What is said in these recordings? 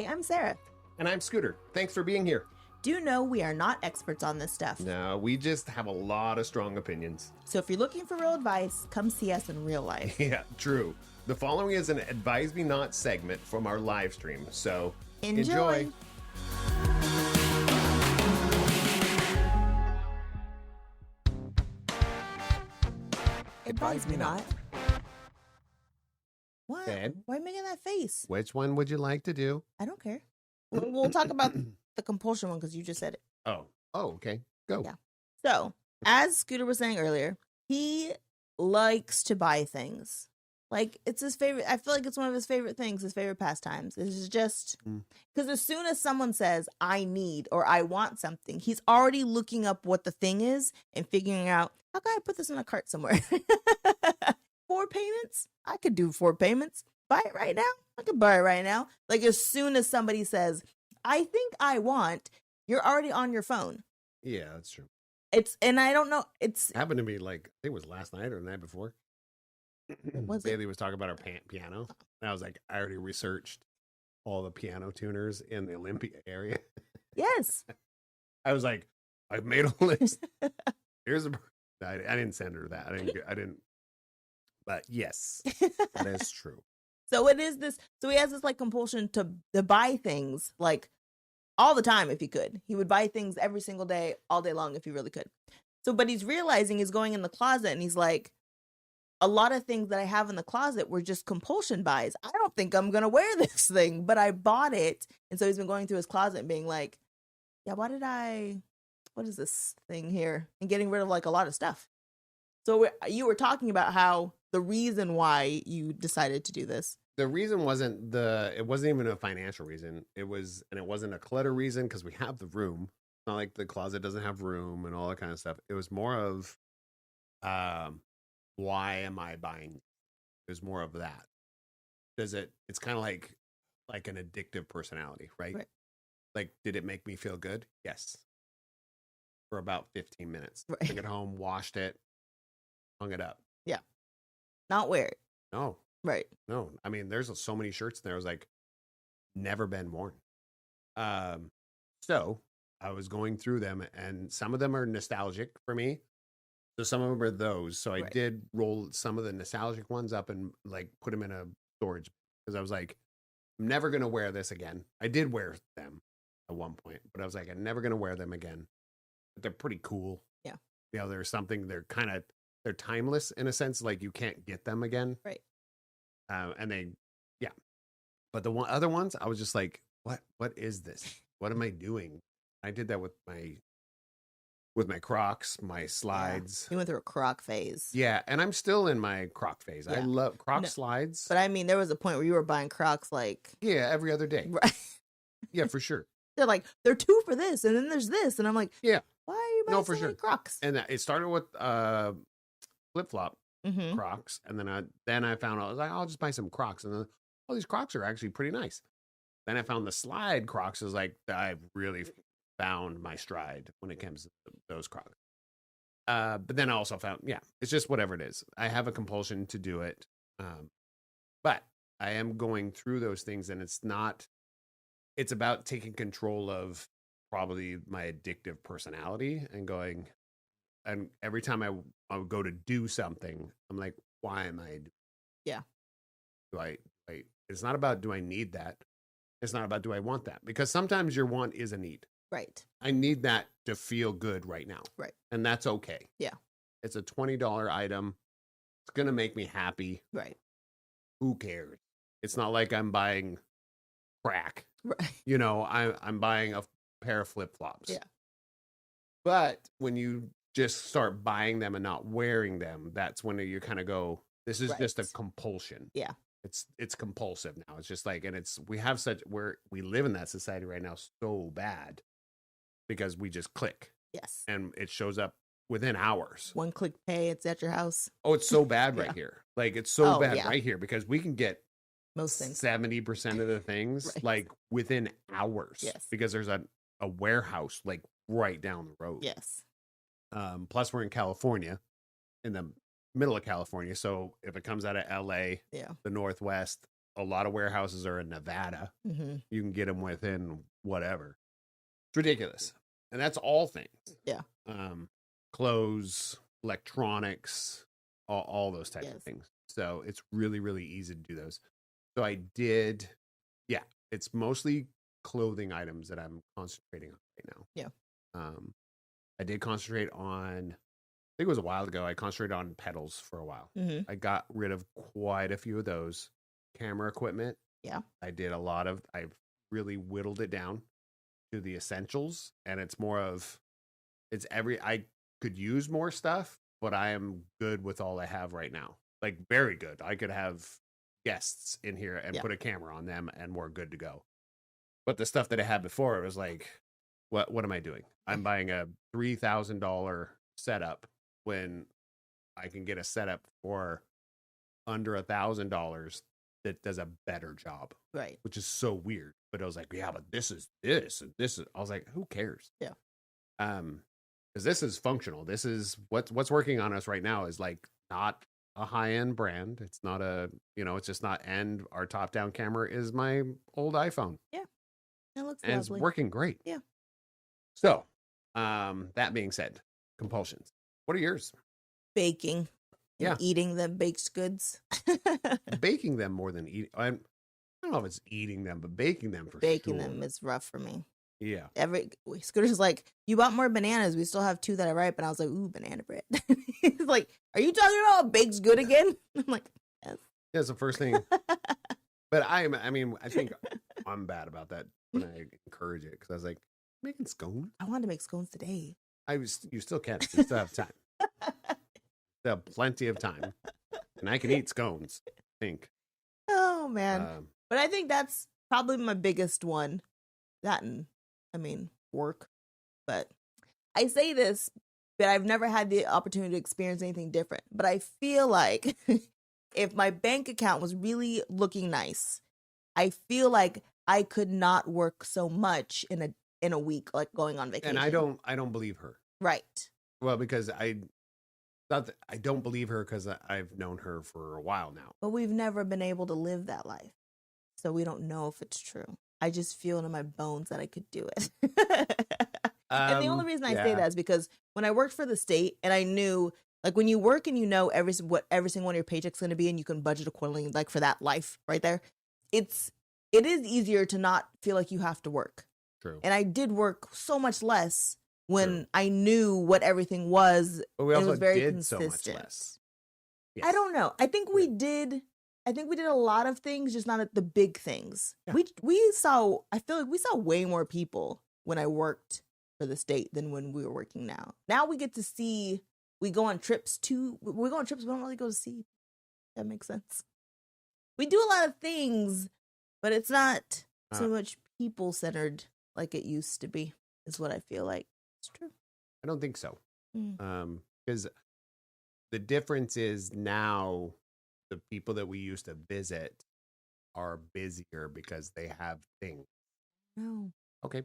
Hi, I'm Sarah. And I'm Scooter. Thanks for being here. Do know we are not experts on this stuff. No, we just have a lot of strong opinions. So if you're looking for real advice, come see us in real life. Yeah, true. The following is an Advise Me Not segment from our live stream, so enjoy. Advise me not. What? Babe? Why are you making that face? Which one would you like to do? I don't care. We'll talk about the compulsion one because you just said it. Oh, okay. Go. Yeah. So, as Scooter was saying earlier, he likes to buy things. Like, it's his favorite. I feel like it's one of his favorite things, his favorite pastimes. It's just because as soon as someone says, I need or I want something, he's already looking up what the thing is and figuring out, how can I put this in a cart somewhere? 4 payments? I could do 4 payments. Buy it right now? I could buy it right now. Like, as soon as somebody says, I think I want, you're already on your phone. Yeah, that's true. And I don't know, it's Happened to me like, I think it was last night or the night before. Bailey was talking about our piano. And I was like, I already researched all the piano tuners in the Olympia area. yes. I was like, I've made a list. Here's a. I didn't send her that. I didn't. But yes, that is true. So it is this. So he has this like compulsion to buy things like all the time if he could. He would buy things every single day, all day long if he really could. So, but he's realizing he's going in the closet and he's like, a lot of things that I have in the closet were just compulsion buys. I don't think I'm going to wear this thing, but I bought it. And so he's been going through his closet and being like, yeah, what is this thing here? And getting rid of like a lot of stuff. So you were talking about how the reason why you decided to do this. The reason wasn't it wasn't even a financial reason. It wasn't a clutter reason because we have the room. It's not like the closet doesn't have room and all that kind of stuff. It was more of, why am I buying? It was more of that. It's kind of like an addictive personality, right? Like, did it make me feel good? Yes. For about 15 minutes. Right. Took it home, washed it, hung it up. Yeah. Not wear it. No. Right. No. I mean, there's so many shirts in there. I was like, never been worn. So I was going through them and some of them are nostalgic for me. So some of them are those. So I did roll some of the nostalgic ones up and like put them in a storage because I was like, I'm never going to wear this again. I did wear them at one point, but I was like, I'm never going to wear them again. But they're pretty cool. Yeah. You know, there's something, they're timeless in a sense, like you can't get them again. Right. And they, yeah. But the other ones, I was just like, what is this? What am I doing? I did that with my Crocs, my slides. Yeah. You went through a Croc phase. Yeah, and I'm still in my Croc phase. Yeah. I love Croc slides. But I mean, there was a point where you were buying Crocs like... Yeah, every other day. Right. Yeah, for sure. They're like, they're 2 for this, and then there's this. And I'm like, yeah, why are you buying so many Crocs? And it started with flip-flop Crocs. And then I found out, I was like, I'll just buy some Crocs. And then, these Crocs are actually pretty nice. Then I found the slide Crocs. Is like, I've really found my stride when it comes to those Crocs. But then I also found, it's just whatever it is. I have a compulsion to do it. But I am going through those things and it's about taking control of probably my addictive personality and every time I would go to do something, I'm like, why am I? Yeah. It's not about, do I need that? It's not about, do I want that? Because sometimes your want is a need. Right. I need that to feel good right now. Right. And that's okay. Yeah. It's a $20 item. It's going to make me happy. Right. Who cares? It's not like I'm buying crack. Right. You know, I'm buying a pair of flip-flops. Yeah. But when you just start buying them and not wearing them, that's when you kind of go, this is just a compulsion. Yeah. It's compulsive now. It's just like, and we live in that society right now so bad because we just click. Yes. And it shows up within hours. 1 click pay, it's at your house. Oh, it's so bad right here. Like, it's so bad right here because we can get most things, 70% of the things like within hours. Yes. Because there's a warehouse like right down the road. Yes. Plus we're in California, in the middle of California. So if it comes out of LA, the Northwest, a lot of warehouses are in Nevada. Mm-hmm. You can get them within whatever. It's ridiculous. And that's all things. Yeah. Clothes, electronics, all those types of things. So it's really, really easy to do those. So I did, it's mostly clothing items that I'm concentrating on right now. Yeah. I did concentrate on, I think it was a while ago, I concentrated on pedals for a while. Mm-hmm. I got rid of quite a few of those. Camera equipment. Yeah. I've really whittled it down to the essentials, and it's more of, I could use more stuff, but I am good with all I have right now. Like, very good. I could have guests in here and put a camera on them and we're good to go. But the stuff that I had before, it was like, what am I doing? I'm buying a $3,000 setup when I can get a setup for under $1,000 that does a better job. Right. Which is so weird. But I was like, yeah, but this is this and this is, I was like, who cares? Yeah. Because this is functional. This is what's working on us right now is like not a high-end brand. It's not it's just not, and our top-down camera is my old iPhone. Yeah. It looks and lovely. It's working great. Yeah. So, that being said, compulsions. What are yours? Baking. Eating the baked goods. Baking them more than eating. I don't know if it's eating them, but baking them for baking sure. them is rough for me. Yeah. Scooter's like, you bought more bananas. We still have 2 that are ripe. And I was like, ooh, banana bread. He's like, are you talking about baked good again? I'm like, yes. Yeah, it's the first thing. But I think I'm bad about that when I encourage it, because I was like, making scones? I wanted to make scones today. You still can. You still have time. Still have plenty of time. And I can eat scones, I think. Oh, man. But I think that's probably my biggest one. That and, work. But I say this, but I've never had the opportunity to experience anything different. But I feel like if my bank account was really looking nice, I feel like I could not work so much in a week, like going on vacation. And I don't believe her. Right. Well, because I don't believe her because I've known her for a while now. But we've never been able to live that life. So we don't know if it's true. I just feel in my bones that I could do it. And the only reason I say that is because when I worked for the state and I knew, like, when you work and you know what every single one of your paychecks going to be and you can budget accordingly, like, for that life right there, it is easier to not feel like you have to work. True. And I did work so much less when I knew what everything was. But we also it was very did consistent. so much less. Yes. I don't know. I think we did a lot of things, just not at the big things. Yeah. I feel like we saw way more people when I worked for the state than when we were working now. Now we get to see, we go on trips, we don't really go to see. That makes sense. We do a lot of things, but it's not so much people centered like it used to be, is what I feel like. It's true. I don't think so. Because the difference is now the people that we used to visit are busier because they have things. No. Okay.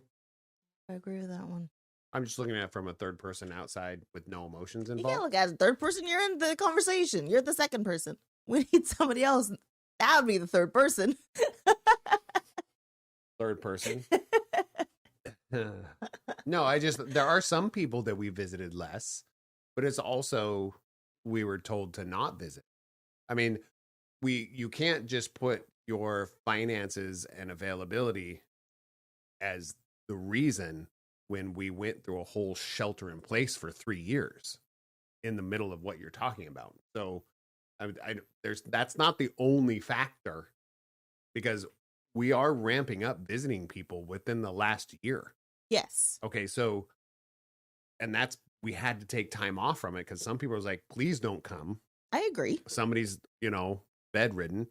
I agree with that one. I'm just looking at it from a third person outside with no emotions involved. You can't look at it as a third person. You're in the conversation. You're the second person. We need somebody else. That would be the third person. Third person? No, there are some people that we visited less, but it's also, we were told to not visit. I mean, you can't just put your finances and availability as the reason when we went through a whole shelter in place for 3 years in the middle of what you're talking about. So that's not the only factor, because we are ramping up visiting people within the last year. Yes. Okay. So, and we had to take time off from it because some people was like, please don't come. I agree. Somebody's, bedridden.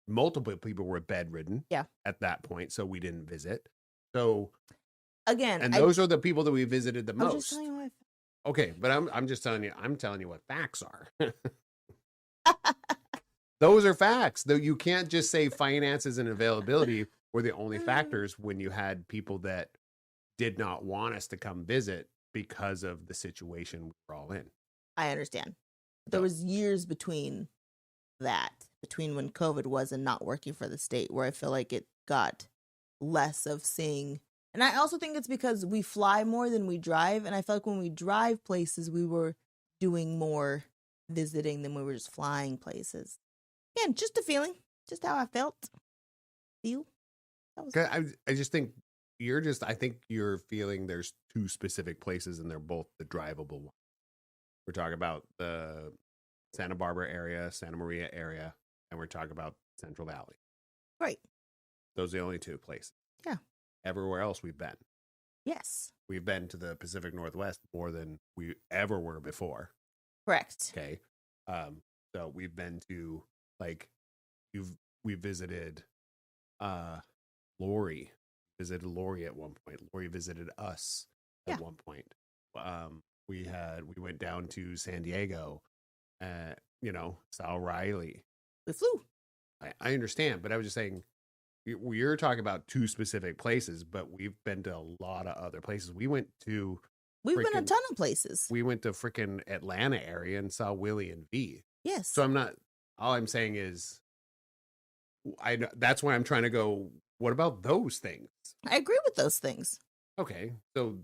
Multiple people were bedridden. Yeah. At that point. So we didn't visit. So again, and those are the people that we visited the most. Just telling you okay. But I'm just telling you what facts are. Those are facts. Though you can't just say finances and availability were the only factors when you had people that did not want us to come visit because of the situation we were all in. I understand. There was years between that. between when COVID was and not working for the state, where I feel like it got less of seeing. And I also think it's because we fly more than we drive. And I feel like when we drive places, we were doing more visiting than we were just flying places. Again, just a feeling, just how I felt. I just think I think you're feeling there's two specific places and they're both the drivable ones. We're talking about the Santa Barbara area, Santa Maria area, and we're talking about Central Valley. Right. Those are the only two places. Yeah. Everywhere else we've been. Yes. We've been to the Pacific Northwest more than we ever were before. Correct. Okay. So we've been to, like, we visited Lori. Visited Lori at one point. Lori visited us at one point. We went down to San Diego. Saw Riley. We flew. I understand, but I was just saying, we're talking about two specific places, but we've been to a lot of other places. We've been a ton of places. We went to freaking Atlanta area and saw Willie and V. Yes. So all I'm saying is, that's why I'm trying to go, what about those things? I agree with those things. Okay. So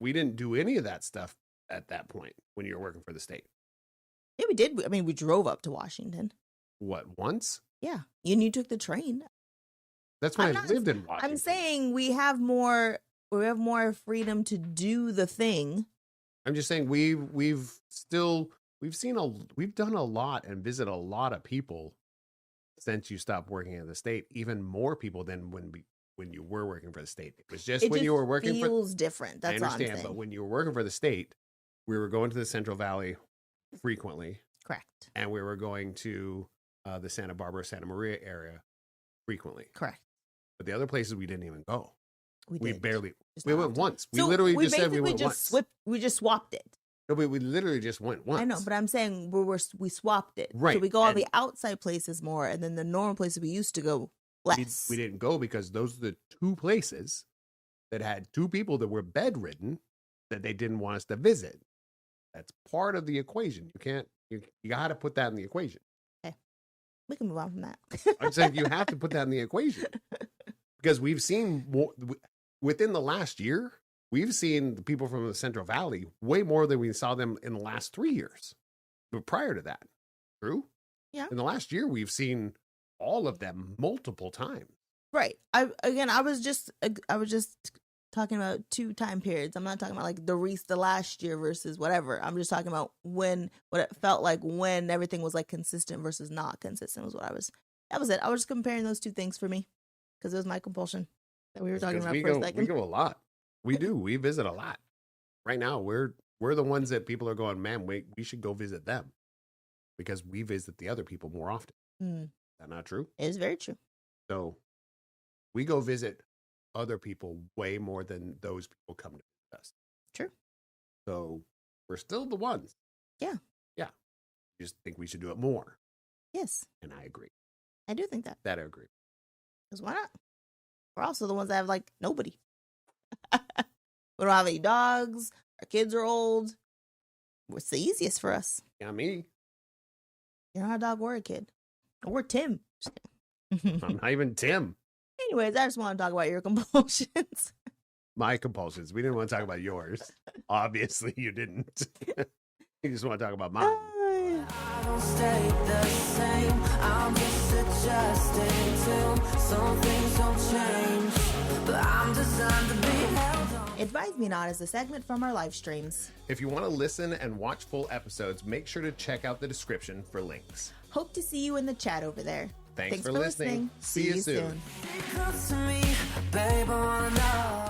we didn't do any of that stuff at that point when you were working for the state. Yeah, we did. I mean, we drove up to Washington. What, once? Yeah. You took the train. That's when I lived in Washington. I'm saying we have more freedom to do the thing. I'm just saying we've done a lot and visited a lot of people since you stopped working at the state. Even more people than when you were working for the state. It was just when you were working for. It feels different. That's I understand, what I'm saying. but when you were working for the state, we were going to the Central Valley frequently. Correct. And we were going to the Santa Barbara, Santa Maria area frequently. Correct. But the other places we didn't even go. We Just went once. We literally just said we went once. We just swapped it. No, we literally just went once. I know, but I'm saying we swapped it. Right. So we go all the outside places more, and then the normal places we used to go less. We didn't go because those are the two places that had two people that were bedridden that they didn't want us to visit. That's part of the equation. You got to put that in the equation. Okay. We can move on from that. I'm saying you have to put that in the equation because we've seen more within the last year. We've seen the people from the Central Valley way more than we saw them in the last 3 years. But prior to that, true? Yeah. In the last year, we've seen all of them multiple times. Right. I was just talking about 2 time periods. I'm not talking about like the last year versus whatever. I'm just talking about what it felt like when everything was like consistent versus not consistent was that was it. I was just comparing those 2 things for me because it was my compulsion that we were talking about for a second. We go a lot. We do. We visit a lot. Right now, we're the ones that people are going, man, we should go visit them because we visit the other people more often. Is that not true? It is very true. So we go visit other people way more than those people come to visit us. True. So we're still the ones. Yeah. Yeah. I just think we should do it more. Yes. And I agree. I do think that. That I agree. Because why not? We're also the ones that have like nobody. We don't have any dogs. Our kids are old. It's the easiest for us. Yeah, me. You're not a dog or a kid. Or Tim. I'm not even Tim. Anyways, I just want to talk about your compulsions. My compulsions. We didn't want to talk about yours. Obviously, you didn't. You just want to talk about mine. I don't stay the same. I'm just adjusting to some things don't change. But I'm designed to be held on. Advise Me Not is a segment from our live streams. If you want to listen and watch full episodes, make sure to check out the description for links. Hope to see you in the chat over there. Thanks for listening. See you soon. It comes to me, babe, I wanna know.